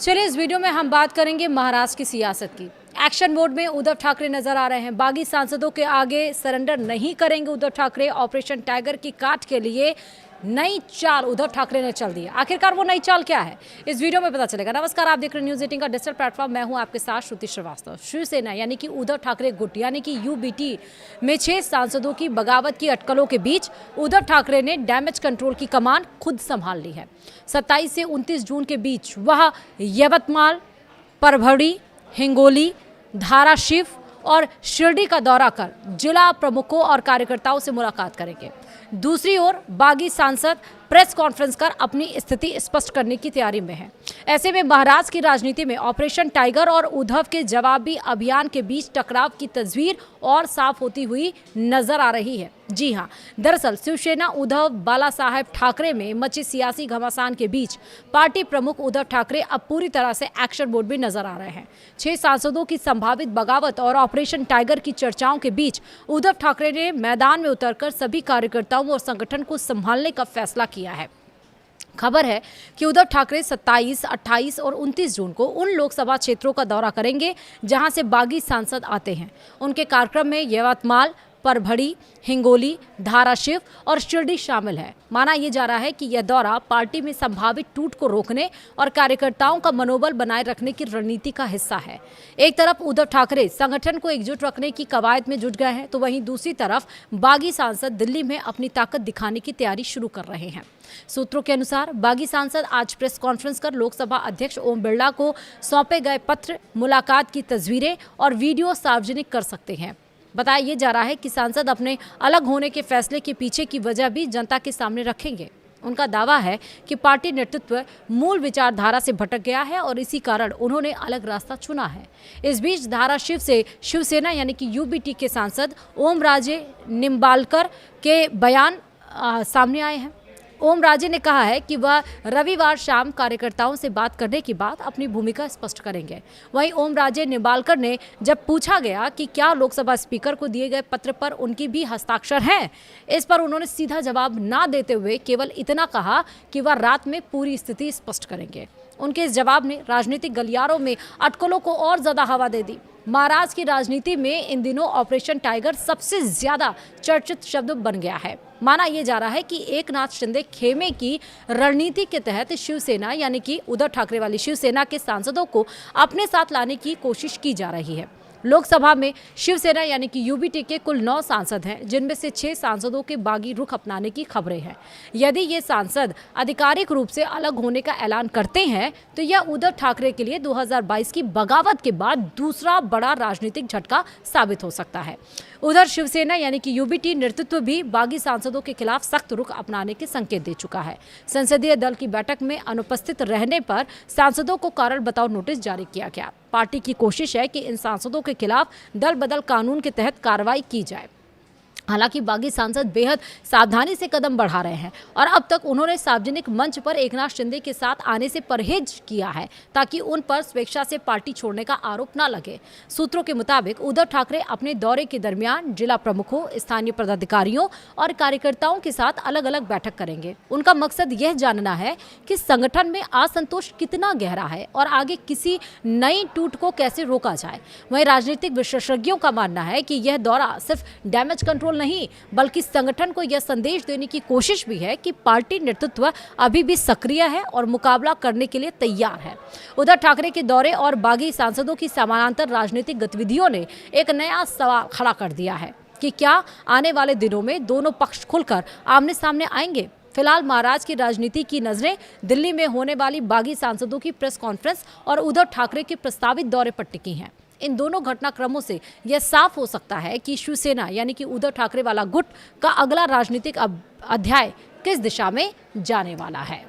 चलिए इस वीडियो में हम बात करेंगे महाराष्ट्र की सियासत की। एक्शन मोड में उद्धव ठाकरे नजर आ रहे हैं। बागी सांसदों के आगे सरेंडर नहीं करेंगे उद्धव ठाकरे। ऑपरेशन टाइगर की काट के लिए नई चाल उद्धव ठाकरे ने चल दी है। आखिरकार वो नई चाल क्या है, इस वीडियो में पता चलेगा। नमस्कार, आप देख रहे हैं न्यूज़ 18 का डिजिटल प्लेटफॉर्म। मैं हूं आपके साथ श्रुति श्रीवास्तव। शिवसेना यानी कि उद्धव ठाकरे गुट यानी कि यूबीटी में 6 सांसदों की बगावत की अटकलों के बीच उद्धव ठाकरे ने डैमेज कंट्रोल की कमान खुद संभाल ली है। 27 से 29 जून के बीच वह यवतमाल, परभड़ी, हिंगोली, धाराशिव और शिरडी का दौरा कर जिला प्रमुखों और कार्यकर्ताओं से मुलाकात करेंगे। दूसरी ओर बागी सांसद प्रेस कॉन्फ्रेंस कर अपनी स्थिति स्पष्ट करने की तैयारी में है। ऐसे में महाराष्ट्र की राजनीति में ऑपरेशन टाइगर और उद्धव के जवाबी अभियान के बीच टकराव की तस्वीर और साफ होती हुई नजर आ रही है। जी हां, दरअसल शिवसेना उद्धव बालासाहेब ठाकरे में मची सियासी घमासान के बीच पार्टी प्रमुख उद्धव ठाकरे अब पूरी तरह से एक्शन मोड में नजर आ रहे हैं। 6 सांसदों की संभावित बगावत और ऑपरेशन टाइगर की चर्चाओं के बीच उद्धव ठाकरे ने मैदान में उतरकर सभी कार्यकर्ताओं और संगठन को संभालने का फैसला किया है। खबर है कि उद्धव ठाकरे 27, 28 और 29 जून को उन लोकसभा क्षेत्रों का दौरा करेंगे जहां से बागी सांसद आते हैं। उनके कार्यक्रम में यवतमाल, परभड़ी, हिंगोली, धाराशिव और शिरडी शामिल है। माना यह जा रहा है कि यह दौरा पार्टी में संभावित टूट को रोकने और कार्यकर्ताओं का मनोबल बनाए रखने की रणनीति का हिस्सा है। एक तरफ उद्धव ठाकरे संगठन को एकजुट रखने की कवायद में जुट गए हैं, तो वहीं दूसरी तरफ बागी सांसद दिल्ली में अपनी ताकत दिखाने की तैयारी शुरू कर रहे हैं। सूत्रों के अनुसार बागी सांसद आज प्रेस कॉन्फ्रेंस कर लोकसभा अध्यक्ष ओम बिरला को सौंपे गए पत्र, मुलाकात की तस्वीरें और वीडियो सार्वजनिक कर सकते हैं। बताया यह जा रहा है कि सांसद अपने अलग होने के फैसले के पीछे की वजह भी जनता के सामने रखेंगे। उनका दावा है कि पार्टी नेतृत्व मूल विचारधारा से भटक गया है और इसी कारण उन्होंने अलग रास्ता चुना है। इस बीच धाराशिव से शिवसेना यानी कि यूबीटी के सांसद ओम राजे निम्बालकर के बयान सामने आए हैं। ओम राजे ने कहा है कि वह रविवार शाम कार्यकर्ताओं से बात करने के बाद अपनी भूमिका स्पष्ट करेंगे। वहीं ओम राजे निम्बालकर ने जब पूछा गया कि क्या लोकसभा स्पीकर को दिए गए पत्र पर उनकी भी हस्ताक्षर हैं, इस पर उन्होंने सीधा जवाब ना देते हुए केवल इतना कहा कि वह रात में पूरी स्थिति स्पष्ट करेंगे। उनके इस जवाब ने राजनीतिक गलियारों में अटकलों को और ज्यादा हवा दे दी। महाराष्ट्र की राजनीति में इन दिनों ऑपरेशन टाइगर सबसे ज्यादा चर्चित शब्द बन गया है। माना यह जा रहा है कि एकनाथ शिंदे खेमे की रणनीति के तहत शिवसेना यानी कि उद्धव ठाकरे वाली शिवसेना के सांसदों को अपने साथ लाने की कोशिश की जा रही है। लोकसभा में शिवसेना यानी कि यूबीटी के कुल 9 सांसद हैं, जिनमें से 6 सांसदों के बागी रुख अपनाने की खबरें हैं। यदि ये सांसद आधिकारिक रूप से अलग होने का ऐलान करते हैं तो यह उद्धव ठाकरे के लिए 2022 की बगावत के बाद दूसरा बड़ा राजनीतिक झटका साबित हो सकता है। उधर शिवसेना यानी कि यूबीटी नेतृत्व भी बागी सांसदों के खिलाफ सख्त रुख अपनाने के संकेत दे चुका है। संसदीय दल की बैठक में अनुपस्थित रहने पर सांसदों को कारण बताओ नोटिस जारी किया गया। पार्टी की कोशिश है कि इन सांसदों के खिलाफ दल बदल कानून के तहत कार्रवाई की जाए। हालांकि बागी सांसद बेहद सावधानी से कदम बढ़ा रहे हैं और अब तक उन्होंने सार्वजनिक मंच पर एकनाथ शिंदे के साथ आने से परहेज किया है ताकि उन पर स्वेच्छा से पार्टी छोड़ने का आरोप न लगे। सूत्रों के मुताबिक उद्धव ठाकरे अपने दौरे के दरमियान जिला प्रमुखों, स्थानीय पदाधिकारियों और कार्यकर्ताओं के साथ अलग अलग बैठक करेंगे। उनका मकसद यह जानना है कि संगठन में असंतोष कितना गहरा है और आगे किसी नई टूट को कैसे रोका जाए। वहीं राजनीतिक विशेषज्ञों का मानना है कि यह दौरा सिर्फ डैमेज कंट्रोल नहीं बल्कि संगठन को यह संदेश देने की कोशिश भी है कि पार्टी नेतृत्व अभी भी सक्रिय है और मुकाबला करने के लिए तैयार है। उद्धव ठाकरे के दौरे और बागी सांसदों की समानांतर राजनीतिक गतिविधियों ने एक नया सवाल खड़ा कर दिया है कि क्या आने वाले दिनों में दोनों पक्ष खुलकर आमने सामने आएंगे। फिलहाल महाराष्ट्र की राजनीति की नजरें दिल्ली में होने वाली बागी सांसदों की प्रेस कॉन्फ्रेंस और उद्धव ठाकरे के प्रस्तावित दौरे पर टिकी हैं। इन दोनों घटनाक्रमों से यह साफ हो सकता है कि शिवसेना यानी कि उद्धव ठाकरे वाला गुट का अगला राजनीतिक अध्याय किस दिशा में जाने वाला है।